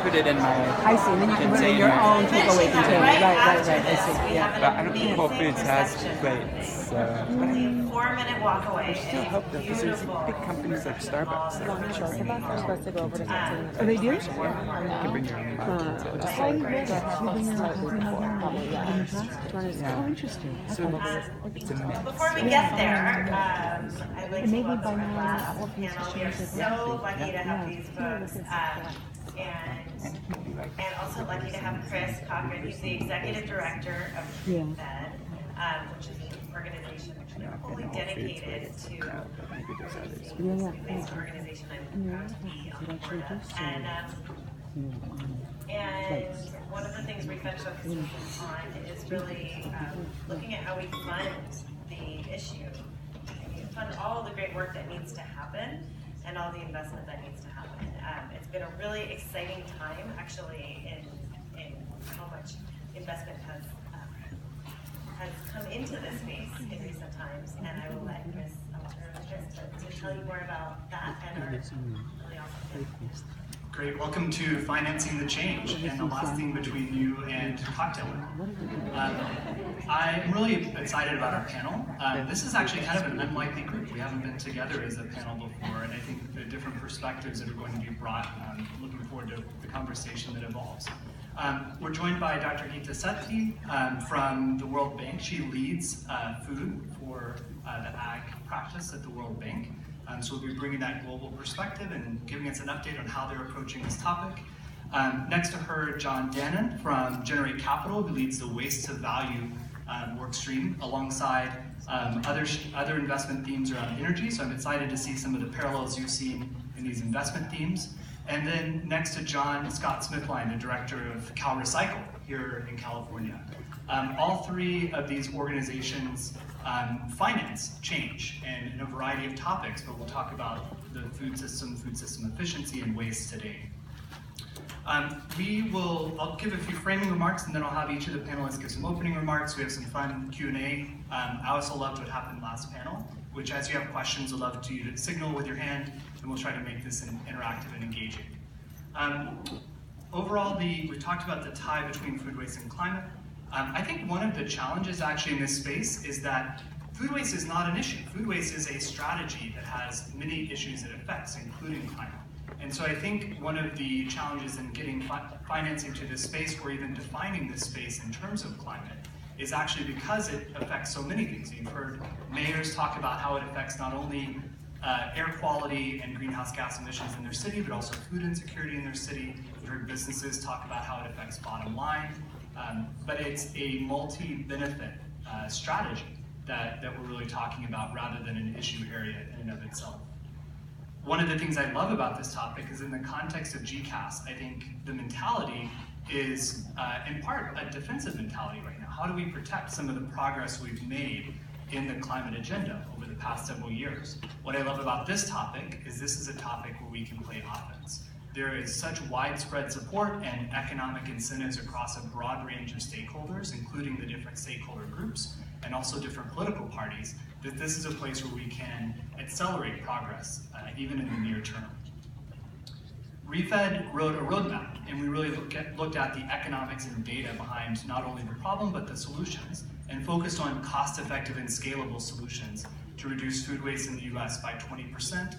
put it in my I see, and then you can put in your own takeaway container. Right. I see. Yeah. But I don't think Whole Foods has plates, so... 4-minute walk away. I still hope that because there's big companies like Starbucks that are charging We're supposed to go over to containers. Oh, they do? You can bring your own container. Just like probably, yeah. Oh, interesting. So it's a mix. Before we get there, I'd like to maybe welcome by our now last Apple Fees panel. has We are changed so lucky to have these folks. And also lucky to have Chris Cochran. He's the executive director of Fed, which is an organization fully dedicated to based organization I'm proud to be on board of. And one of the things we've been focusing on is really looking at how we fund the issue. We fund all the great work that needs to happen and all the investment that needs to happen. It's been a really exciting time, actually, in how much investment has come into this space in recent times, and I will let Chris to tell you more about that and our really awesome thing. Great, welcome to Financing the Change and the last thing between you and Cocktailware. I'm really excited about our panel. This is actually kind of an unlikely group. We haven't been together as a panel before, and I think the different perspectives that are going to be brought, looking forward to the conversation that evolves. We're joined by Dr. Geeta Sethi from the World Bank. She leads food for the ag practice at the World Bank. So we'll be bringing that global perspective and giving us an update on how they're approaching this topic. Next to her, John Dannan from Generate Capital, who leads the Waste to Value work stream alongside other investment themes around energy. So I'm excited to see some of the parallels you've seen in these investment themes. And then next to John, Scott Smithline, the director of CalRecycle here in California. All three of these organizations finance change and in a variety of topics, but we'll talk about the food system efficiency, and waste today. I'll give a few framing remarks, and then I'll have each of the panelists give some opening remarks. We have some fun Q&A. I also loved what happened last panel, which as you have questions, I'd love you to signal with your hand, and we'll try to make this interactive and engaging. Overall, we talked about the tie between food waste and climate. I think one of the challenges actually in this space is that food waste is not an issue. Food waste is a strategy that has many issues it affects, including climate. And so I think one of the challenges in getting financing to this space, or even defining this space in terms of climate, is actually because it affects so many things. You've heard mayors talk about how it affects not only air quality and greenhouse gas emissions in their city, but also food insecurity in their city. You've heard businesses talk about how it affects bottom line. But it's a multi-benefit strategy that we're really talking about rather than an issue area in and of itself. One of the things I love about this topic is in the context of GCAS, I think the mentality is in part a defensive mentality right now. How do we protect some of the progress we've made in the climate agenda over the past several years? What I love about this topic is this is a topic where we can play offense. There is such widespread support and economic incentives across a broad range of stakeholders, including the different stakeholder groups and also different political parties, that this is a place where we can accelerate progress, even in the near term. ReFed wrote a roadmap, and we really looked at the economics and data behind not only the problem, but the solutions, and focused on cost-effective and scalable solutions to reduce food waste in the US by 20%.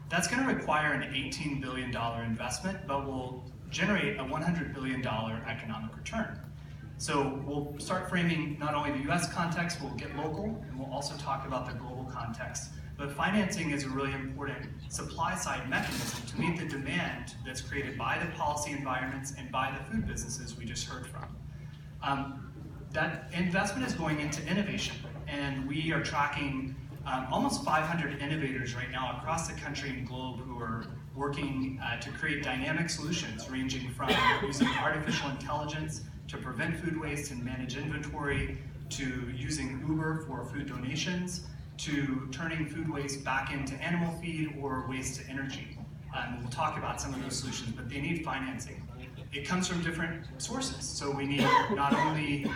That's going to require an $18 billion investment, but will generate a $100 billion economic return. So we'll start framing not only the US context, we'll get local, and we'll also talk about the global context. But financing is a really important supply-side mechanism to meet the demand that's created by the policy environments and by the food businesses we just heard from. That investment is going into innovation, and we are tracking almost 500 innovators right now across the country and globe who are working to create dynamic solutions ranging from using artificial intelligence to prevent food waste and manage inventory, to using Uber for food donations, to turning food waste back into animal feed or waste to energy. We'll talk about some of those solutions, but they need financing. It comes from different sources, so we need not only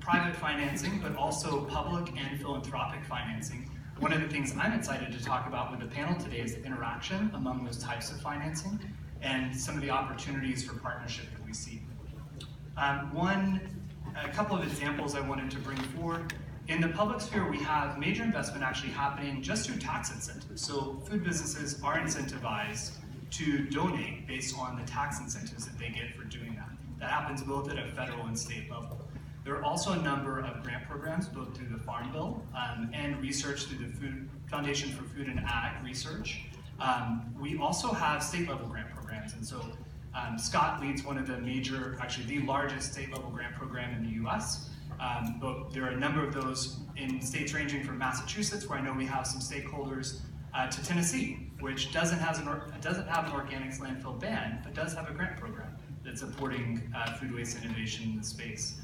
private financing, but also public and philanthropic financing. One of the things I'm excited to talk about with the panel today is the interaction among those types of financing and some of the opportunities for partnership that we see. A couple of examples I wanted to bring forward. In the public sphere, we have major investment actually happening just through tax incentives. So food businesses are incentivized to donate based on the tax incentives that they get for doing that. That happens both at a federal and state level. There are also a number of grant programs, both through the Farm Bill and research through the Foundation for Food and Ag Research. We also have state-level grant programs, and so Scott leads one of the major, actually the largest state-level grant program in the US. But there are a number of those in states ranging from Massachusetts, where I know we have some stakeholders, to Tennessee, which doesn't have an organics landfill ban, but does have a grant program that's supporting food waste innovation in the space.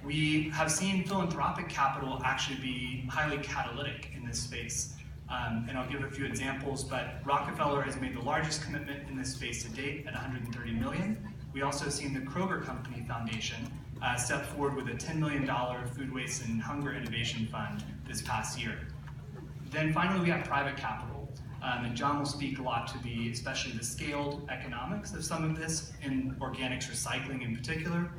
We have seen philanthropic capital actually be highly catalytic in this space. And I'll give a few examples, but Rockefeller has made the largest commitment in this space to date at $130 million. We also have seen the Kroger Company Foundation step forward with a $10 million food waste and hunger innovation fund this past year. Then finally, we have private capital. And John will speak a lot to especially the scaled economics of some of this in organics recycling in particular.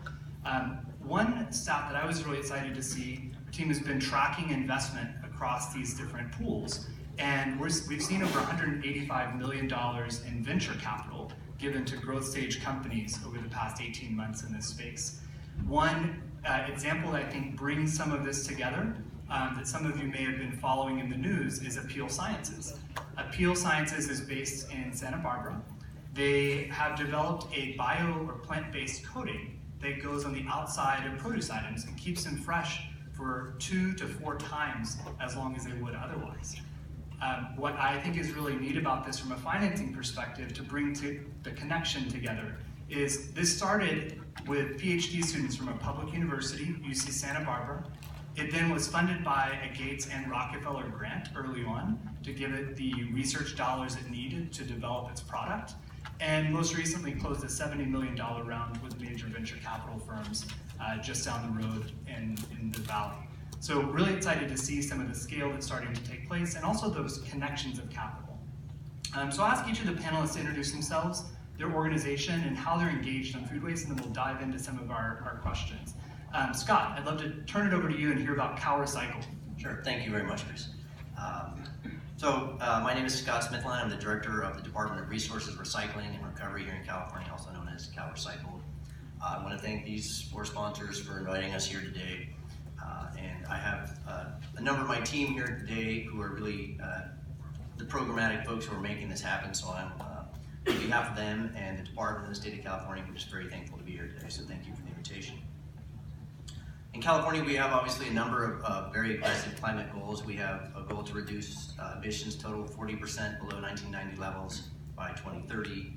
One stat that I was really excited to see, our team has been tracking investment across these different pools, and we've seen over $185 million in venture capital given to growth stage companies over the past 18 months in this space. One example that I think brings some of this together, that some of you may have been following in the news, is Appeal Sciences. Appeal Sciences is based in Santa Barbara. They have developed a bio or plant-based coating that goes on the outside of produce items and keeps them fresh for 2 to 4 times as long as they would otherwise. What I think is really neat about this from a financing perspective, to bring to the connection together, is this started with PhD students from a public university, UC Santa Barbara. It then was funded by a Gates and Rockefeller grant early on to give it the research dollars it needed to develop its product, and most recently closed a $70 million round with major venture capital firms just down the road in the valley. So really excited to see some of the scale that's starting to take place, and also those connections of capital. So I'll ask each of the panelists to introduce themselves, their organization, and how they're engaged on food waste, and then we'll dive into some of our questions. Scott, I'd love to turn it over to you and hear about CalRecycle. Sure, thank you very much, Chris. My name is Scott Smithline. I'm the director of the Department of Resources, Recycling, and Recovery here in California, also known as CalRecycle. I want to thank these 4 sponsors for inviting us here today. And I have a number of my team here today who are really the programmatic folks who are making this happen. So I'm, on behalf of them and the Department of the State of California, we're just very thankful to be here today. So thank you for the invitation. In California, we have obviously a number of very aggressive climate goals. We have a goal to reduce emissions total 40% below 1990 levels by 2030.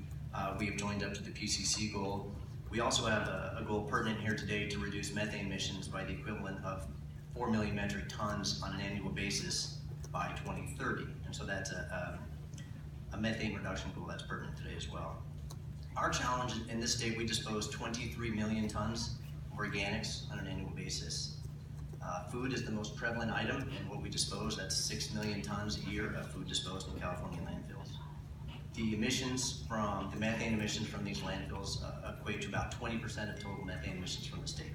We have joined up to the PCC goal. We also have a goal pertinent here today to reduce methane emissions by the equivalent of 4 million metric tons on an annual basis by 2030. And so that's a methane reduction goal that's pertinent today as well. Our challenge in this state, we dispose 23 million tons of organics on an annual basis. Food is the most prevalent item in what we dispose. That's 6 million tons a year of food disposed in California landfills. The emissions from the methane emissions from these landfills equate to about 20% of total methane emissions from the state.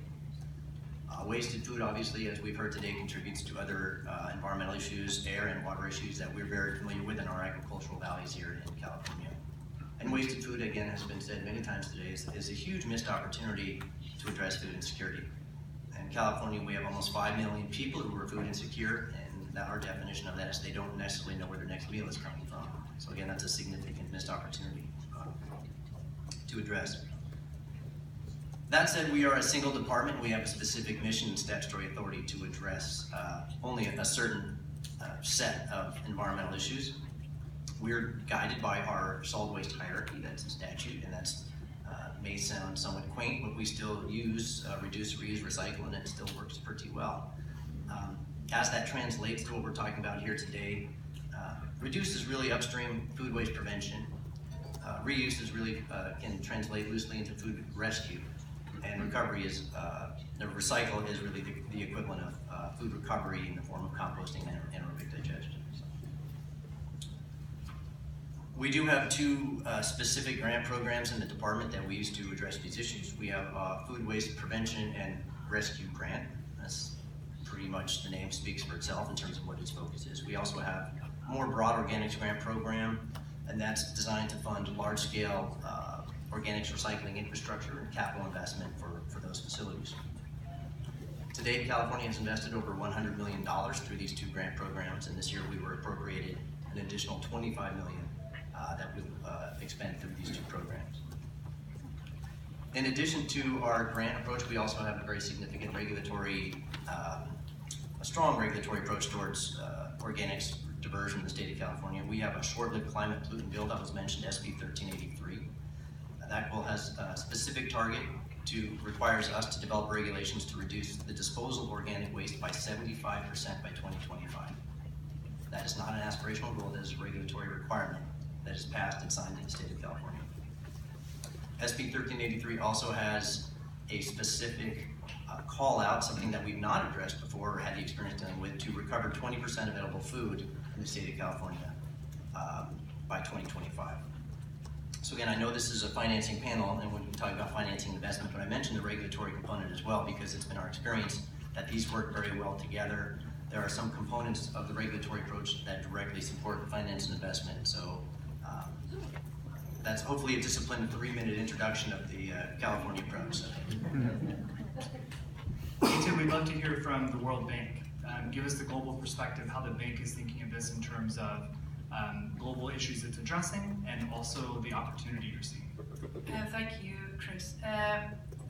Wasted food, obviously, as we've heard today, contributes to other environmental issues, air and water issues that we're very familiar with in our agricultural valleys here in California. And wasted food, again, has been said many times today, is a huge missed opportunity to address food insecurity. In California, we have almost 5 million people who are food insecure, and our definition of that is they don't necessarily know where their next meal is coming from. So again, that's a significant missed opportunity to address. That said, we are a single department. We have a specific mission and statutory authority to address only a certain set of environmental issues. We're guided by our solid waste hierarchy. That's a statute, and that's may sound somewhat quaint, but we still use reduce, reuse, recycle, and it still works pretty well. As that translates to what we're talking about here today, reduce is really upstream food waste prevention. Reuse is really can translate loosely into food rescue, and recovery is recycle is really the equivalent of food recovery in the form of composting and anaerobic digestion. We do have two specific grant programs in the department that we use to address these issues. We have Food Waste Prevention and Rescue Grant. That's pretty much, the name speaks for itself in terms of what its focus is. We also have more broad organics grant program, and that's designed to fund large-scale organics recycling infrastructure and capital investment for those facilities. To date, California has invested over $100 million through these two grant programs, and this year we were appropriated an additional $25 million that we'll expend through these two programs. In addition to our grant approach, we also have a very significant regulatory, a strong regulatory approach towards organics diversion in the state of California. We have a short-lived climate pollutant bill that was mentioned, SB 1383. That bill has a specific target requires us to develop regulations to reduce the disposal of organic waste by 75% by 2025. That is not an aspirational goal, that is a regulatory requirement that is passed and signed in the state of California. SB 1383 also has a specific call out, something that we've not addressed before or had the experience dealing with, to recover 20% of edible food in the state of California by 2025. So again, I know this is a financing panel and we're talking about financing investment, but I mentioned the regulatory component as well because it's been our experience that these work very well together. There are some components of the regulatory approach that directly support finance and investment. So that's hopefully a disciplined 3-minute introduction of the California approach. Geeta, we'd love to hear from the World Bank. Give us the global perspective, how the bank is thinking of this in terms of global issues it's addressing and also the opportunity you're seeing. Thank you, Chris.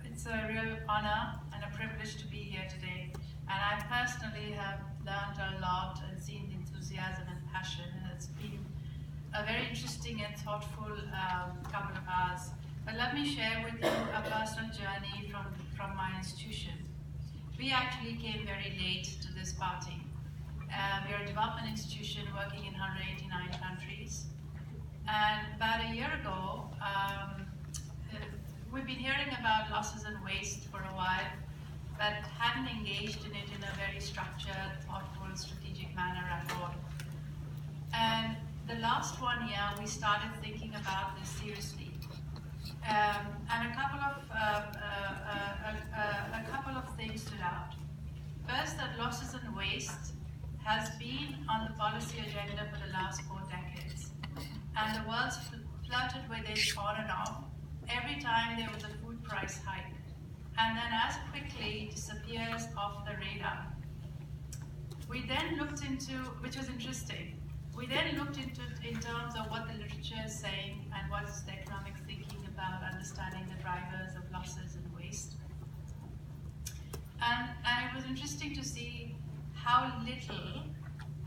It's a real honor and a privilege to be here today. And I personally have learned a lot and seen the enthusiasm and passion. And it's been a very interesting and thoughtful couple of hours. But let me share with you a personal journey from my institution. We actually came very late to this party. We are a development institution working in 189 countries. And about a year ago, we've been hearing about losses and waste for a while, but hadn't engaged in it in a very structured, thoughtful, strategic manner at all. And the last 1 year, we started thinking about this seriously. And a couple of things stood out. First, that losses and waste has been on the policy agenda for the last 4 decades. And the world's flirted with it on and off every time there was a food price hike. And then as quickly disappears off the radar. We then looked into, which was interesting, we then looked into in terms of what the literature is saying and what is the economic thinking about understanding the drivers of losses and waste. And it was interesting to see how little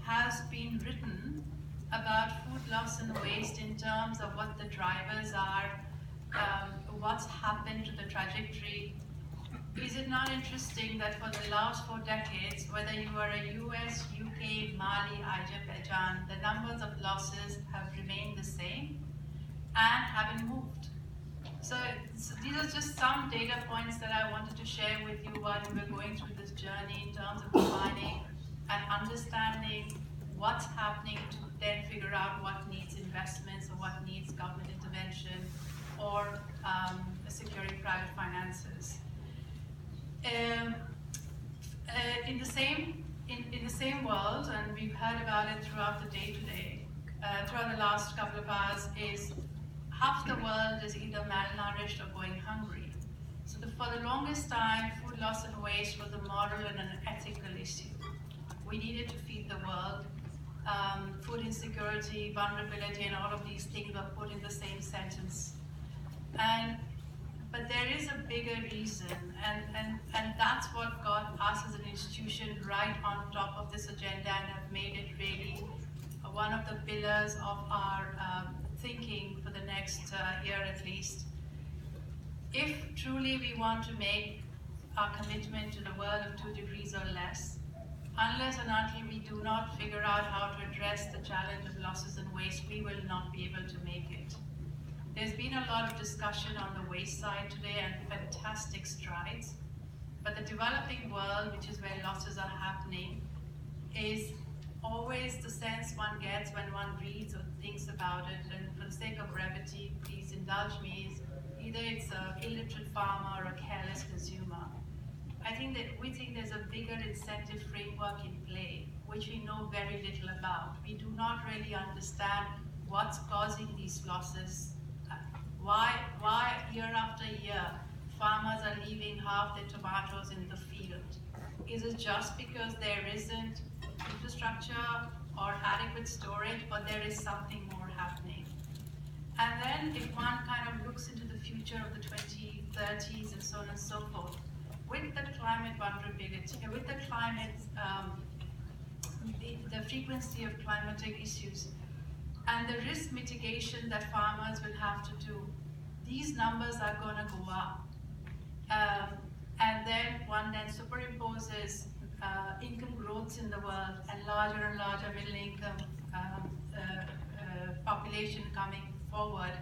has been written about food loss and waste in terms of what the drivers are, what's happened to the trajectory. Is it not interesting that for the last 4 decades, whether you are a US, UK, Mali, Azerbaijan, the numbers of losses have remained the same and haven't moved? So these are just some data points that I wanted to share with you while we were going through this journey in terms of defining and understanding what's happening to then figure out what needs investments or what needs government intervention or securing private finances. In the same world, and we've heard about it throughout the day today, throughout the last couple of hours, is half the world is either malnourished or going hungry. So for the longest time, food loss and waste was a moral and an ethical issue. We needed to feed the world. Food insecurity, vulnerability, and all of these things were put in the same sentence. But there is a bigger reason, and that's what got us as an institution right on top of this agenda and have made it really one of the pillars of our thinking for the next year at least. If truly we want to make our commitment to the world of 2 degrees or less, unless and until we do not figure out how to address the challenge of losses and waste, we will not be able to make it. There's been a lot of discussion on the waste side today and fantastic strides, but the developing world, which is where losses are happening, is always the sense one gets when one reads or thinks about it, and for the sake of brevity, please indulge me, is either it's an illiterate farmer or a careless consumer. We think there's a bigger incentive framework in play, which we know very little about. We do not really understand what's causing these losses. Why year after year, farmers are leaving half their tomatoes in the field? Is it just because there isn't infrastructure or adequate storage, or there is something more happening? And then if one kind of looks into the future of the 2030s and so on and so forth, with the climate vulnerability, with the climate, the frequency of climatic issues, and the risk mitigation that farmers will have to do, these numbers are going to go up. And then one then superimposes income growths in the world and larger middle income population coming forward.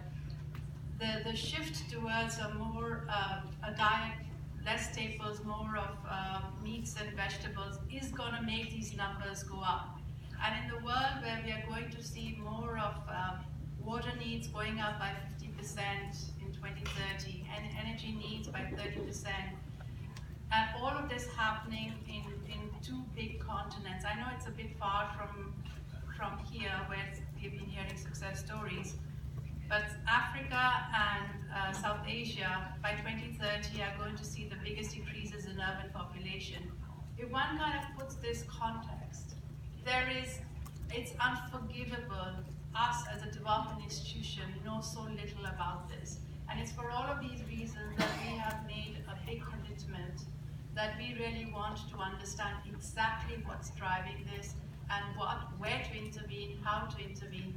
The shift towards a more a diet, less staples, more of meats and vegetables is going to make these numbers go up. And in the world where we are going to see more of water needs going up by 50% in 2030 and energy needs by 30%, and all of this happening in two big continents. I know it's a bit far from here where we've been hearing success stories, but Africa and South Asia by 2030 are going to see the biggest increases in urban population. If one kind of puts this context, it's unforgivable. Us as a development institution know so little about this. And it's for all of these reasons that we have made a big commitment that we really want to understand exactly what's driving this and where to intervene, how to intervene,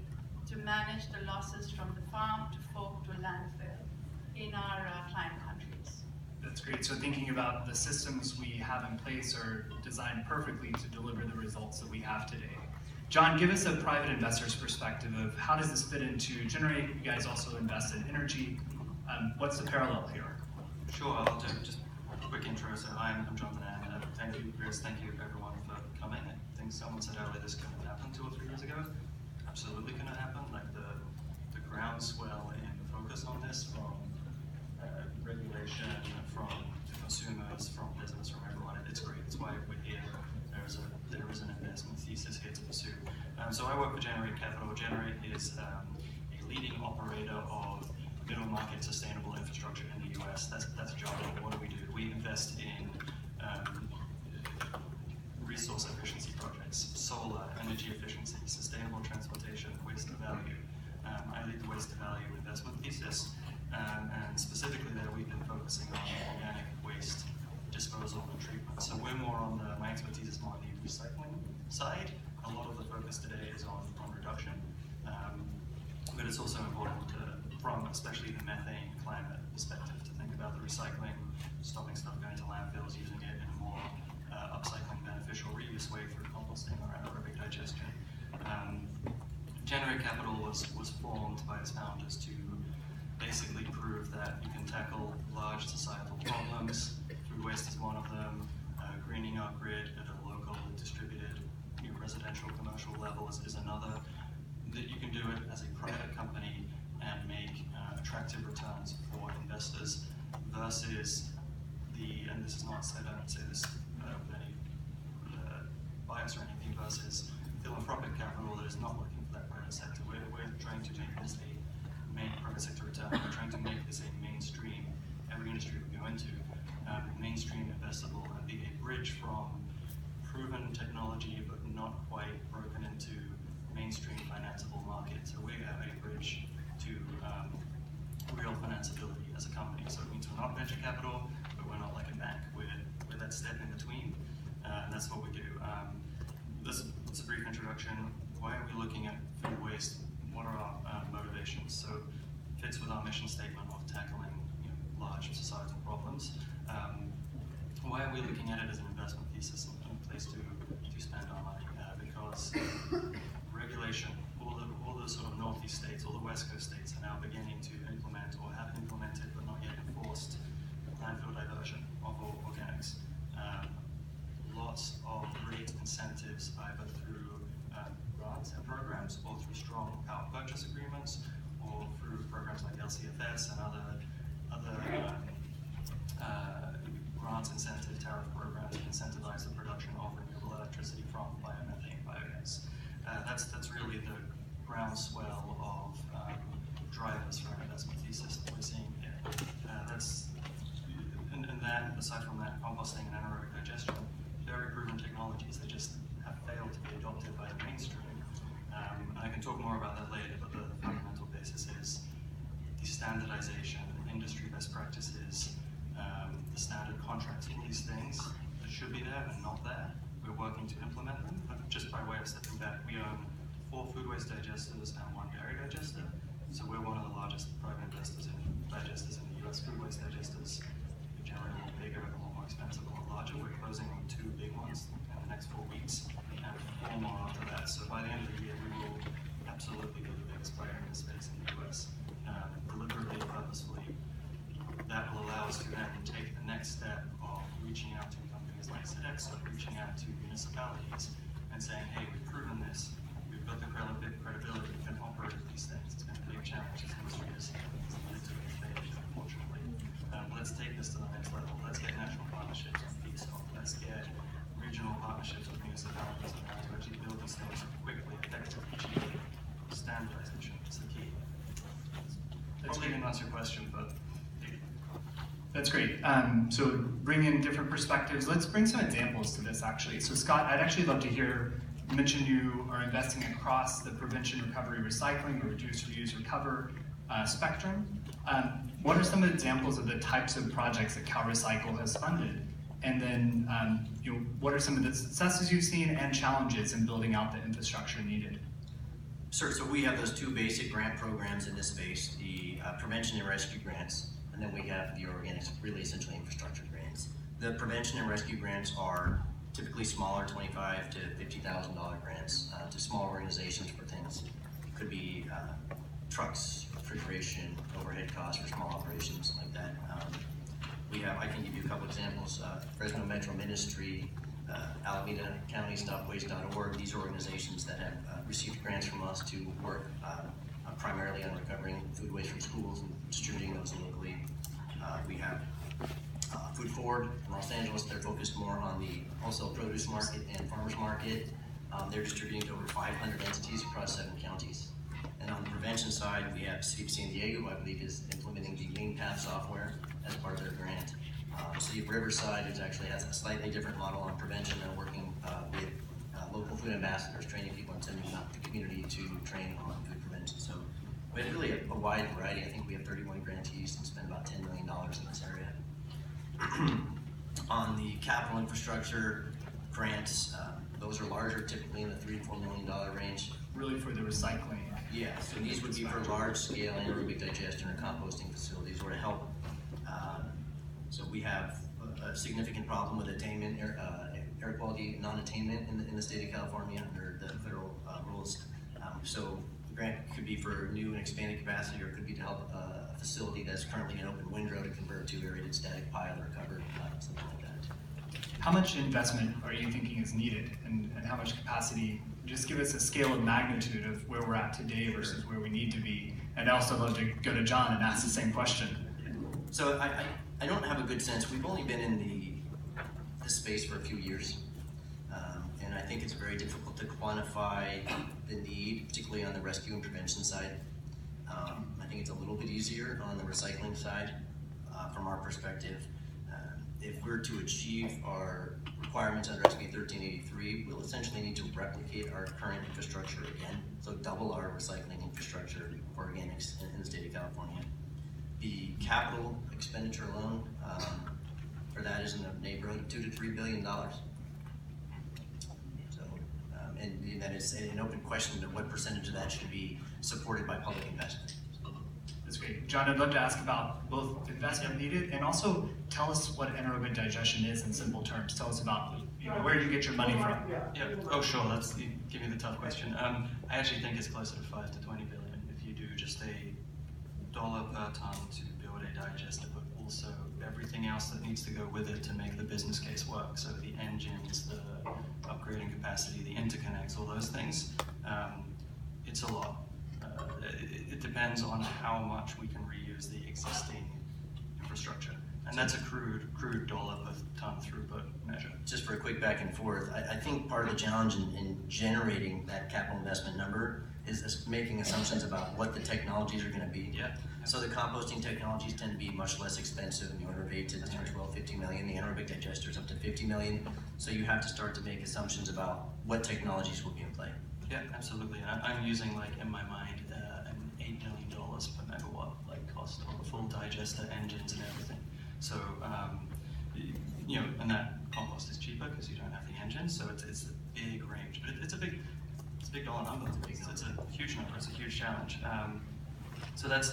to manage the losses from the farm to fork to landfill in our client countries. That's great. So thinking about the systems we have in place are designed perfectly to deliver the results that we have today. John, give us a private investor's perspective of how does this fit into Generate? You guys also invest in energy. What's the parallel here? Sure, I'll do just a quick intro. So I'm John Dannan. Thank you, Chris. Thank you, everyone, for coming. I think someone said earlier this couldn't happen 2 or 3 years ago. Absolutely couldn't happen. Like the groundswell in the focus on this from regulation, from consumers, from business, from everyone. It's great. It's why we're here. There is an investment thesis here to pursue. So I work for Generate Capital. Generate is a leading operator of middle market sustainable infrastructure in the US. That's jargon. What do? We invest in resource efficiency projects, solar, energy efficiency, sustainable transportation, waste to value. I lead the waste to value investment thesis, and specifically there we've been focusing on organic waste disposal and treatment. So we're more on my expertise is more on the recycling side. A lot of the focus today is on reduction, but it's also important from especially the methane climate perspective to think about the recycling, stopping stuff going to landfills, using it in a more upcycling beneficial reuse way through composting or anaerobic digestion. Generate Capital was formed by its founders to basically prove that you can tackle large societal problems. Food waste is one of them. Greening our grid at a local, distributed, residential, commercial level is another. That you can do it as a private company and make attractive returns for investors versus and this is not said, I don't say this with any bias or anything, versus philanthropic capital that is not looking for that private sector. We're trying to make this a main private sector return. We're trying to make this a mainstream, every industry we go into, mainstream investable and be a bridge from proven technology but not quite broken into mainstream financeable market. So we have a bridge to real financeability as a company. So it means we're not venture capital, but we're not like a bank. We're that step in between, and that's what we do. That's a brief introduction. Why are we looking at food waste? What are our motivations? So it fits with our mission statement of tackling large societal problems. Why are we looking at it as an investment thesis and a place to spend our money? Because regulation, all the sort of northeast states, all the west coast states are now beginning to implement or have implemented but not yet enforced landfill diversion of organics. Lots of great incentives either through by way of stepping back, we own 4 food waste digesters and 1 dairy digester. So we're one of the largest private investors in digesters in the US. Food waste digesters are generally a lot bigger, a lot more expensive, a lot larger. We're closing on 2 big ones in the next 4 weeks, and 4 more after that. So by the end of the year, we will absolutely be the biggest player in this space in the US. Deliberately, purposefully, that will allow us to then take the next step of reaching out to companies like Sodexo, reaching out to municipalities, and saying, hey, we've proven this, we've got the credibility, we can operate these things. It's been a big challenge this industry is needed to be faced, unfortunately. Let's take this to the next level. Let's get national partnerships on feedstock. Let's get regional partnerships with municipalities on how to actually build these things quickly, effectively, cheaply. Standardization is the key. Probably didn't answer your question, but that's great. So bring in different perspectives. Let's bring some examples to this actually. So Scott, I'd actually love to hear, you mentioned you are investing across the prevention, recovery, recycling, or reduce, reuse, recover spectrum. What are some examples of the types of projects that CalRecycle has funded? And then what are some of the successes you've seen and challenges in building out the infrastructure needed? Sure, so we have those 2 basic grant programs in this space, the prevention and rescue grants, and then we have the organics, really essentially infrastructure grants. The prevention and rescue grants are typically smaller, $25,000 to $50,000 grants to small organizations for things. It could be trucks, refrigeration, overhead costs for small operations like that. I can give you a couple examples. Fresno Metro Ministry, Alameda County StopWaste.org, these are organizations that have received grants from us to work primarily on recovering food waste from schools and distributing those locally. We have Food Forward in Los Angeles. They're focused more on the wholesale produce market and farmers market. They're distributing to over 500 entities across 7 counties. And on the prevention side, we have City of San Diego, I believe, is implementing the Lean Path software as part of their grant. City of Riverside actually has a slightly different model on prevention. They're working with local food ambassadors, training people and sending them out to the community to train on food prevention. So we have really a wide variety. I think we have 31 grantees and spend about $10 million in this area. On the capital infrastructure grants, those are larger, typically in the $3 to $4 million range. Really for the recycling. Yeah, so these would be for large-scale anaerobic digestion or composting facilities, or to help. So we have a significant problem with attainment, air quality non-attainment in the state of California under the federal rules. So the grant could be for new and expanded capacity, or it could be to help a facility that's currently an open windrow to convert to aerated static pile or covered, something like that. How much investment are you thinking is needed, and how much capacity? Just give us a scale of magnitude of where we're at today versus where we need to be. And I also love to go to John and ask the same question. So I don't have a good sense. We've only been in this space for a few years. And I think it's very difficult to quantify the need, particularly on the rescue and prevention side. I think it's a little bit easier on the recycling side from our perspective. If we're to achieve our requirements under SB 1383, we'll essentially need to replicate our current infrastructure again, so double our recycling infrastructure for organics in the state of California. The capital expenditure alone for that is in the neighborhood of $2 to $3 billion. So, and that is an open question of what percentage of that should be supported by public investment. That's great. John, I'd love to ask about both investment needed and also tell us what anaerobic digestion is in simple terms. Tell us about where you get your money from. Yeah. Oh, sure. That's give me the tough question. I actually think it's closer to 5 to 20 billion if you do just $1 per ton to build a digester, but also everything else that needs to go with it to make the business case work. So the engines, the upgrading capacity, the interconnects, all those things. It's a lot. It depends on how much we can reuse the existing infrastructure. And that's a crude $1 per ton throughput measure. Just for a quick back and forth, I think part of the challenge in generating that capital investment number is making assumptions about what the technologies are going to be. Yeah. So the composting technologies tend to be much less expensive in the order of 8 to 10 or 12, 50 million. The anaerobic digesters up to 50 million. So you have to start to make assumptions about what technologies will be in play. Yeah, absolutely. I'm using, like, in my mind, an $8 million per megawatt cost on the full digester, engines, and everything. So, and that compost is cheaper because you don't have the engine. So it's a big range. But it's a big dollar number. It's a huge number. It's a huge challenge. So that's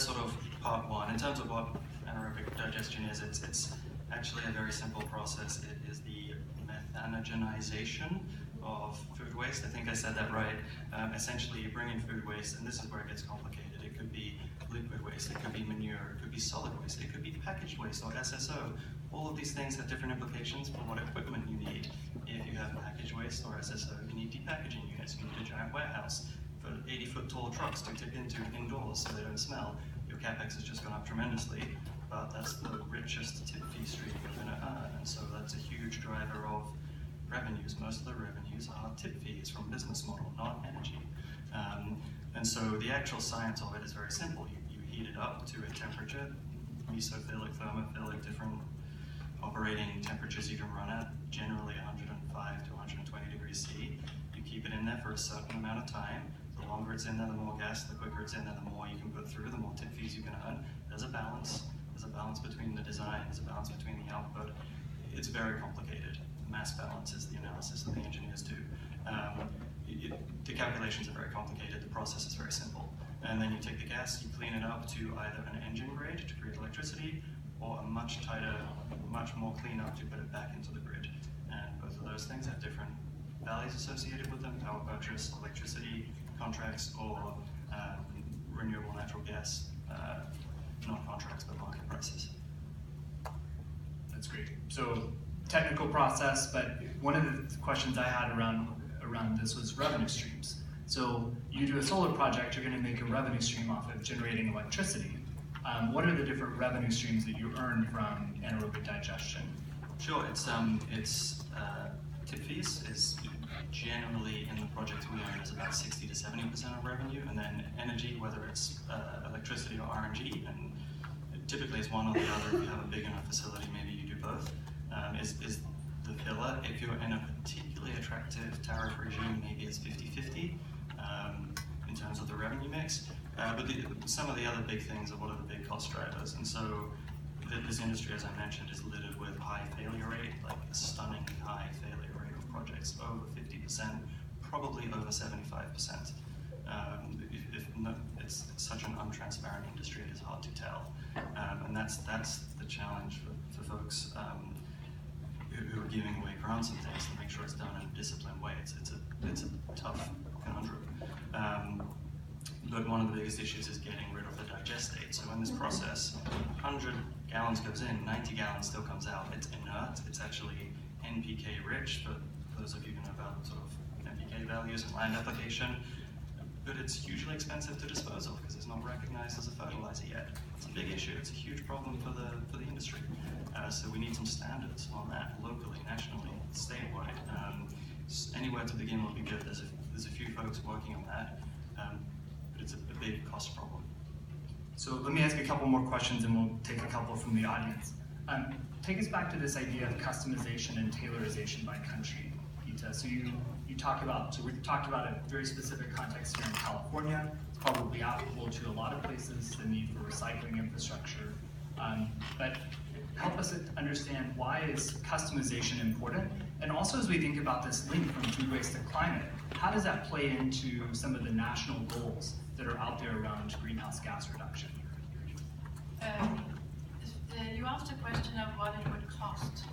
sort of part one. In terms of what anaerobic digestion is, it's actually a very simple process. It is the methanogenization of food waste. I think I said that right. Essentially, you bring in food waste, and this is where it gets complicated. It could be liquid waste, it could be manure, it could be solid waste, it could be packaged waste or SSO. All of these things have different implications for what equipment you need. If you have packaged waste or SSO, you need depackaging units, you need a giant warehouse for 80-foot tall trucks to tip into indoors so they don't smell. Your CapEx has just gone up tremendously, but that's the richest tip fee stream you're going to earn, and so that's a huge driver of revenues. Most of the revenues are tip fees from business model, not energy. And so the actual science of it is very simple. You heat it up to a temperature, mesophilic, thermophilic, different operating temperatures you can run at, generally 105 to 120 degrees C. You keep it in there for a certain amount of time. The longer it's in there, the more gas, the quicker it's in there, the more you can put through, the more tip fees you can earn. There's a balance. There's a balance between the design, there's a balance between the output. It's very complicated. Mass balance is the analysis that the engineers do. The calculations are very complicated, the process is very simple. And then you take the gas, you clean it up to either an engine grade to create electricity, or a much tighter, much more clean up to put it back into the grid. And both of those things have different values associated with them: power purchase, electricity contracts, or renewable natural gas, not contracts, but market prices. That's great. So technical process, but one of the questions I had around this was revenue streams. So you do a solar project, you're going to make a revenue stream off of generating electricity. What are the different revenue streams that you earn from anaerobic digestion? Sure, it's tip fees is generally in the projects we own is about 60 to 70% of revenue, and then energy, whether it's electricity or RNG, and typically it's one or the other. If you have a big enough facility, maybe you do both, is the filler. If you're in a particularly attractive tariff regime, maybe it's 50-50 in terms of the revenue mix. But some of the other big things are what are the big cost drivers. And so this industry, as I mentioned, is littered with high failure rate, like a stunningly high failure rate of projects, over 50%, probably over 75%. It's such an untransparent industry, it is hard to tell. And that's the challenge for folks who are giving away grants and things, to make sure it's done in a disciplined way. It's a tough conundrum. But one of the biggest issues is getting rid of the digestate. So in this process, 100 gallons goes in, 90 gallons still comes out. It's inert, it's actually NPK rich, for those of you who know about sort of NPK values and land application. But it's hugely expensive to dispose of because it's not recognized as a fertilizer yet. It's a big issue, it's a huge problem for the industry. So we need some standards on that locally, nationally, statewide. Anywhere to begin would be good. There's a few folks working on that, but it's a big cost problem. So let me ask a couple more questions and we'll take a couple from the audience. Take us back to this idea of customization and tailorization by country, Geeta. So we talked about a very specific context here in California. It's probably applicable to a lot of places, the need for recycling infrastructure. But help us understand, why is customization important? And also, as we think about this link from food waste to climate, how does that play into some of the national goals that are out there around greenhouse gas reduction? You asked a question of what it would cost.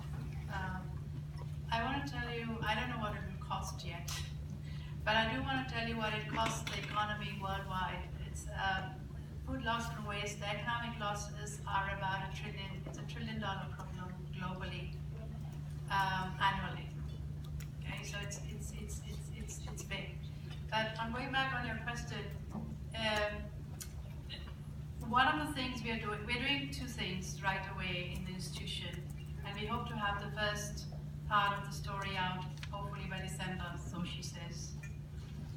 I want to tell you, I don't know what it would cost yet, but I do want to tell you what it costs the economy worldwide. It's food loss and waste. The economic losses are about $1 trillion. It's $1 trillion problem globally annually. Okay, so it's big. But I'm going back on your question. One of the things we're doing two things right away in the institution, and we hope to have the first part of the story out hopefully by December, so she says.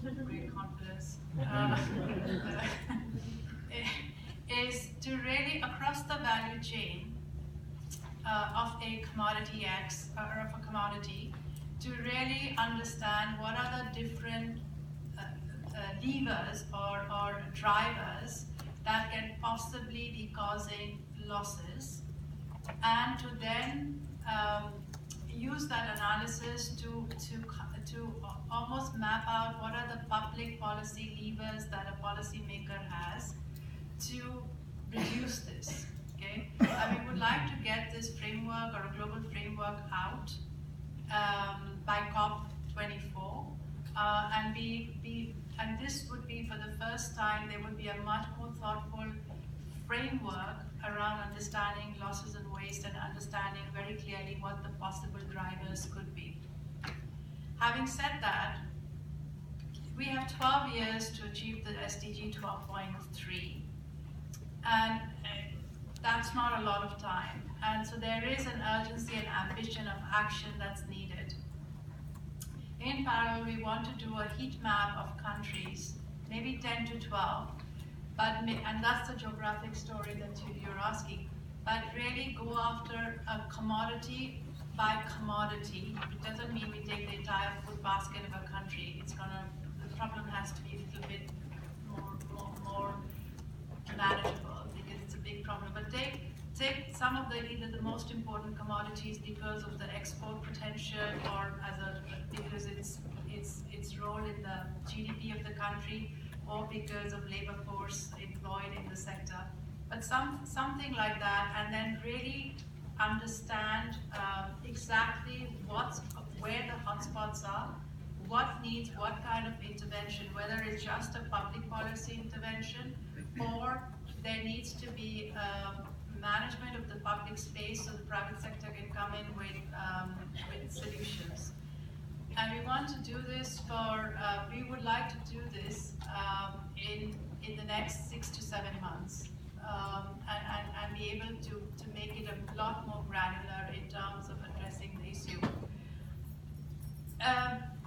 Great confidence. Is to really, across the value chain of a commodity X, or of a commodity, to really understand what are the different levers or drivers that can possibly be causing losses, and to then use that analysis to to almost map out what are the public policy levers that a policymaker has to reduce this. Okay, and we would like to get this framework or a global framework out by COP24, and this would be for the first time. There would be a much more thoughtful framework around understanding losses and waste and understanding very clearly what the possible drivers could be. Having said that, we have 12 years to achieve the SDG 12.3, and that's not a lot of time. And so there is an urgency and ambition of action that's needed. In parallel, we want to do a heat map of countries, maybe 10 to 12, and that's the geographic story that you're asking, but really go after a commodity by commodity. It doesn't mean we take the entire food basket of a country. The problem has to be a little bit more manageable because it's a big problem. But take some of either the most important commodities because of the export potential or because its role in the GDP of the country, or because of labor force employed in the sector. But something like that, and then really understand exactly where the hotspots are, what needs what kind of intervention, whether it's just a public policy intervention or there needs to be management of the public space so the private sector can come in with solutions. And we want to do this we would like to do this in the next 6 to 7 months and be able to make it a lot more granular in terms of addressing the issue.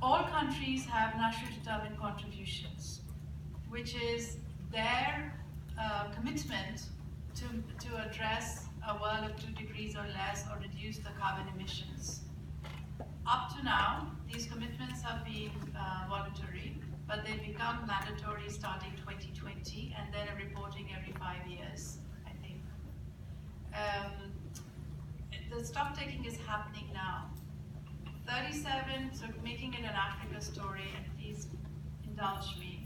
All countries have nationally determined contributions, which is their commitment to address a world of 2 degrees or less or reduce the carbon emissions. Up to now, these commitments have been voluntary, but they become mandatory starting 2020 and then a reporting every 5 years, I think. The stock taking is happening now. 37, so making it an Africa story, and please indulge me.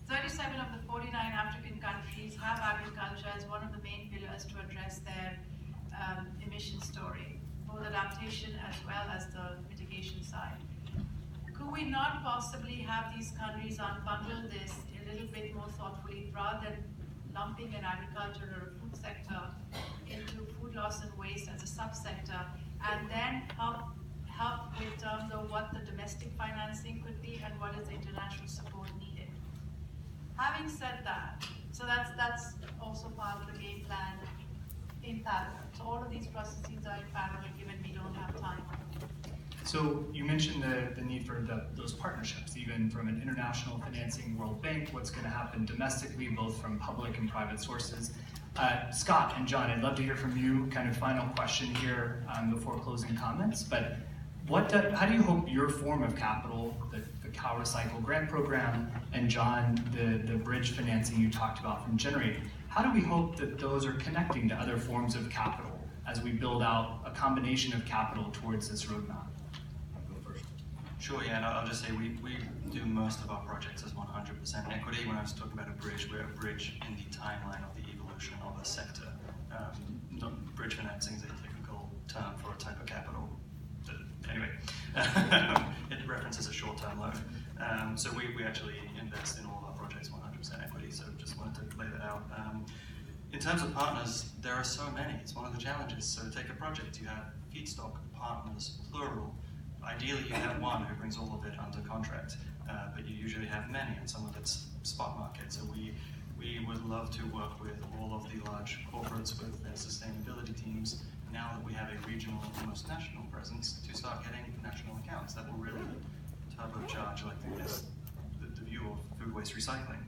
37 of the 49 African countries have agriculture as one of the main pillars to address their emission story, both adaptation as well as the mitigation side. Could we not possibly have these countries unbundle this a little bit more thoughtfully rather than lumping an agriculture or a food sector into food loss and waste as a subsector, and then help with terms of what the domestic financing could be and what is the international support needed. Having said that, so that's also part of the game plan in parallel. So all of these processes are in parallel given we don't have time. So you mentioned the need for those partnerships, even from an international financing, World Bank, what's going to happen domestically, both from public and private sources. Scott and John, I'd love to hear from you, kind of final question here before closing comments, but how do you hope your form of capital, the CalRecycle grant program, and John, the bridge financing you talked about from Generate, how do we hope that those are connecting to other forms of capital as we build out a combination of capital towards this roadmap? Sure, yeah, and I'll just say we do most of our projects as 100% equity. When I was talking about a bridge, we're a bridge in the timeline of the evolution of a sector. Bridge financing is a technical term for a type of capital. Anyway, it references a short-term loan. So we actually invest in all of our projects 100% equity, so just wanted to lay that out. In terms of partners, there are so many. It's one of the challenges. So take a project, you have feedstock partners, plural. Ideally, you have one who brings all of it under contract, but you usually have many, and some of it's spot market. So we would love to work with all of the large corporates with their sustainability teams, now that we have a regional, almost national presence, to start getting national accounts that will really turbocharge the view of food waste recycling.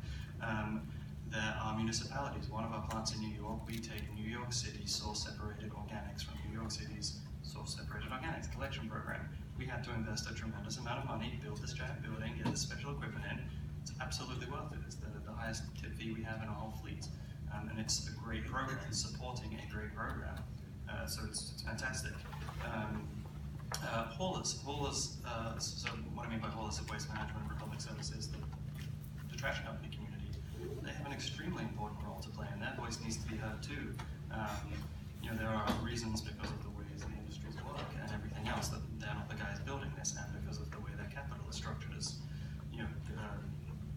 There are municipalities. One of our plants in New York, we take New York City source-separated organics from New York City's source-separated organics collection program. We had to invest a tremendous amount of money, build this giant building, get this special equipment in. It's absolutely worth it. It's the highest tip fee we have in our whole fleet. And it's a great program. It's supporting a great program. So it's fantastic. Haulers. So what I mean by haulers is waste management and public services, the trash company community. They have an extremely important role to play, and their voice needs to be heard too. There are reasons because of the ways the industries work and everything else that they're not the guys building this, and because of the way their capital is structured as,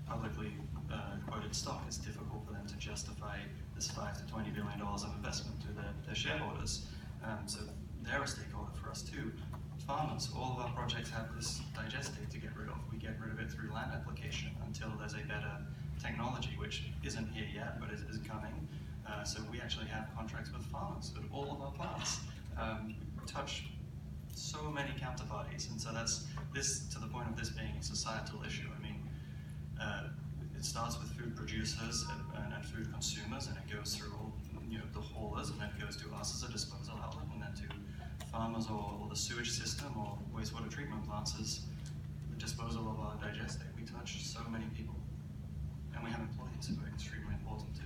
publicly quoted stock. It's difficult for them to justify this $5 to $20 billion of investment to their shareholders. So they're a stakeholder for us too. Farmers, all of our projects have this digestate to get rid of. We get rid of it through land application until there's a better technology, which isn't here yet, but is coming. So we actually have contracts with farmers at all of our plants. We touch so many counterparties, and so that's this, to the point of this being a societal issue. I mean, it starts with food producers and food consumers, and it goes through all, the haulers, and then it goes to us as a disposal outlet, and then to farmers or the sewage system or wastewater treatment plants as the disposal of our digestate. We touch so many people, and we have employees who are extremely important too.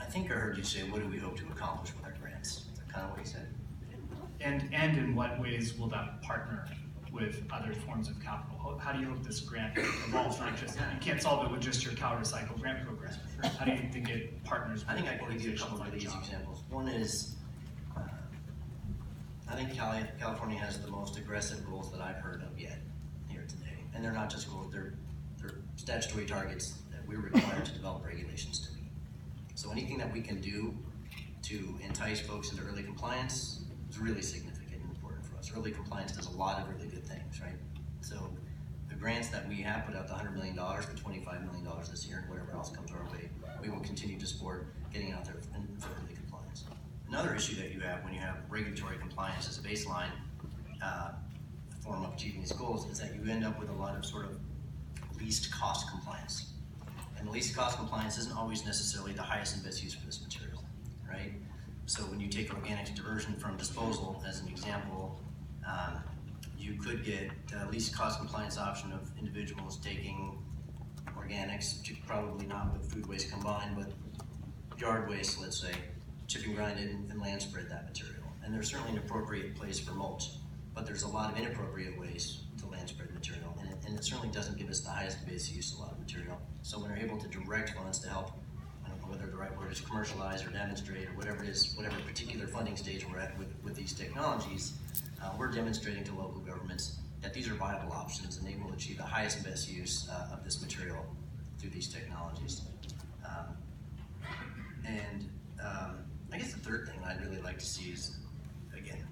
I think I heard you say, what do we hope to accomplish with our grants? Is that kind of what you said? And in what ways will that partner with other forms of capital? How do you hope this grant evolves? Not just, you can't solve it with just your CalRecycle grant program. How do you think it partners with I think I can give you a couple of these examples. One is, I think California has the most aggressive goals that I've heard of yet here today. And they're not just goals, they're statutory targets that we're required to develop regulations to meet. So anything that we can do to entice folks into early compliance is really significant and important for us. Early compliance does a lot of really good things, right? So the grants that we have put out, the $100 million, the $25 million this year, and whatever else comes our way, we will continue to support getting out there for early compliance. Another issue that you have when you have regulatory compliance as a baseline form of achieving these goals is that you end up with a lot of sort of least cost compliance. And the least cost compliance isn't always necessarily the highest and best use for this material, right? So when you take organics diversion from disposal as an example, you could get least cost compliance option of individuals taking organics, probably not with food waste combined, but yard waste, let's say, chip and grind it and land spread that material. And there's certainly an appropriate place for mulch, but there's a lot of inappropriate ways to land spread material, and it certainly doesn't give us the highest and best use of a lot of material. So when we're able to direct funds to help, I don't know whether the right word is commercialize or demonstrate or whatever it is, whatever particular funding stage we're at with these technologies, we're demonstrating to local governments that these are viable options and they will achieve the highest and best use of this material through these technologies. I guess the third thing I'd really like to see is, again,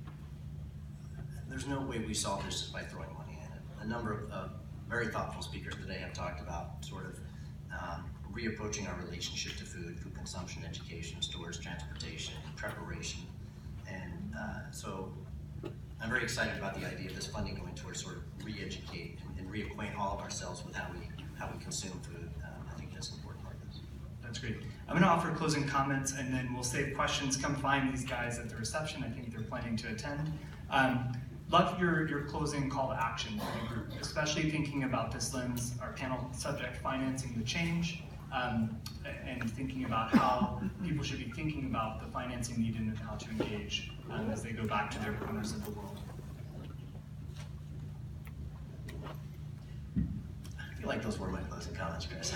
there's no way we solve this just by throwing money in it. A number of very thoughtful speakers today have talked about sort of reapproaching our relationship to food, food consumption, education, storage, transportation, preparation. And so I'm very excited about the idea of this funding going towards sort of re-educate and reacquaint all of ourselves with how we consume food. I think that's an important part of this. That's great. I'm going to offer closing comments, and then we'll save questions. Come find these guys at the reception. I think they're planning to attend. Love your closing call to action for the group, especially thinking about this lens, our panel subject, financing the change, and thinking about how people should be thinking about the financing needed and how to engage as they go back to their corners of the world. I feel like those were my closing comments, Chris.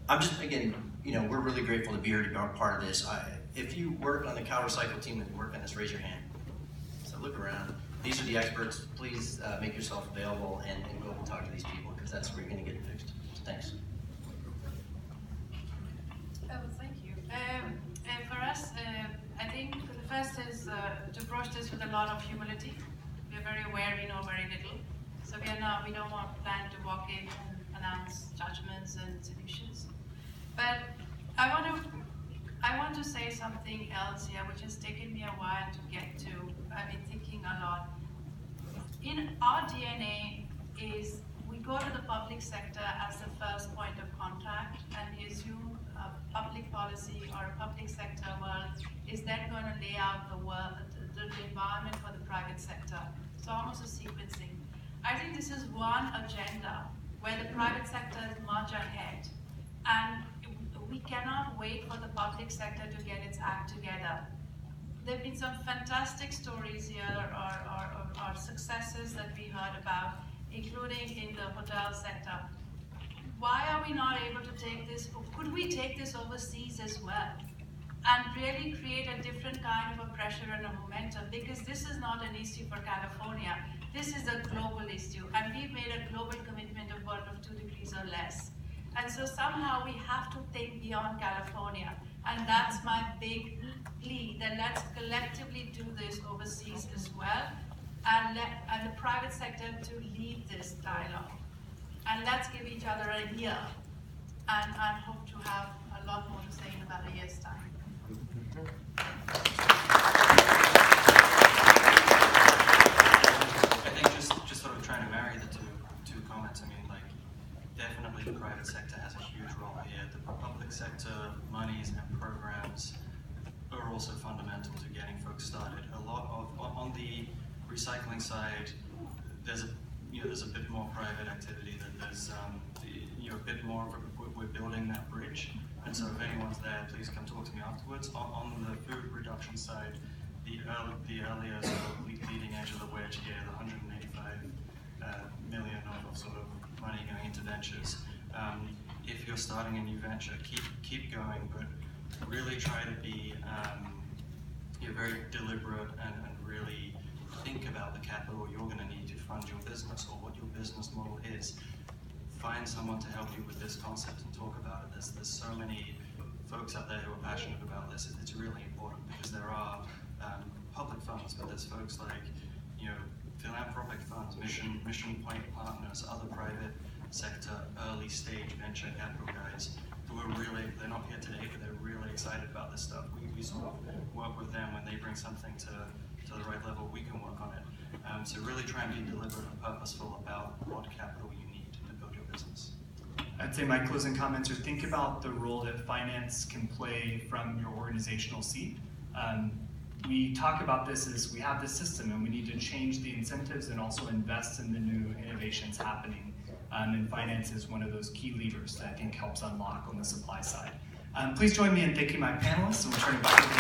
I'm just, again, we're really grateful to be here to be part of this. If you work on the CalRecycle team and work on this, raise your hand. So look around. These are the experts. Please make yourself available and go and talk to these people, because that's where you're going to get it fixed. So thanks. Oh, thank you. For us, I think the first is to approach this with a lot of humility. We're very aware we know very little. So we don't plan to walk in and announce judgments and solutions. But I want to say something else here, which has taken me a while to get to. I've been thinking a lot. In our DNA is we go to the public sector as the first point of contact, and we assume a public policy or a public sector world is then going to lay out the world, the environment for the private sector. So almost a sequencing. I think this is one agenda where the private sector is much ahead, and we cannot wait for the public sector to get its act together. There have been some fantastic stories here or successes that we heard about, including in the hotel sector. Why are we not able to take this? Could we take this overseas as well? And really create a different kind of a pressure and a momentum, because this is not an issue for California. This is a global issue, and we've made a global commitment of work of 2 degrees or less. And so somehow we have to think beyond California, and that's my big plea, that let's collectively do this overseas as well, and the private sector to lead this dialogue. And let's give each other a year, and hope to have a lot more to say in about a year's time. I think just sort of trying to marry the two comments. I mean, like, definitely the private sector has a huge role here. The public sector monies and programs are also fundamental to getting folks started. A lot of on the recycling side, there's a bit more private activity. There's a bit more of we're building that bridge. And so if anyone's there, please come talk to me afterwards. On the food reduction side, the earlier sort of leading edge of the wedge here, the 185 million of sort of money going into ventures. If you're starting a new venture, keep going, but really try to be very deliberate and really think about the capital you're going to need to fund your business or what your business model is. Find someone to help you with this concept and talk about it. There's so many folks out there who are passionate about this. It's really important because there are public funds, but there's folks like philanthropic funds, Mission Point Partners, other private sector early stage venture capital guys who are they're not here today, but they're really excited about this stuff. We sort of work with them when they bring something to the right level. We can work on it. So really try and be deliberate and purposeful about what capital you need to build your business. I'd say my closing comments are think about the role that finance can play from your organizational seat. We talk about this as we have this system and we need to change the incentives and also invest in the new innovations happening. And finance is one of those key levers that I think helps unlock on the supply side. Please join me in thanking my panelists, and we'll turn it back over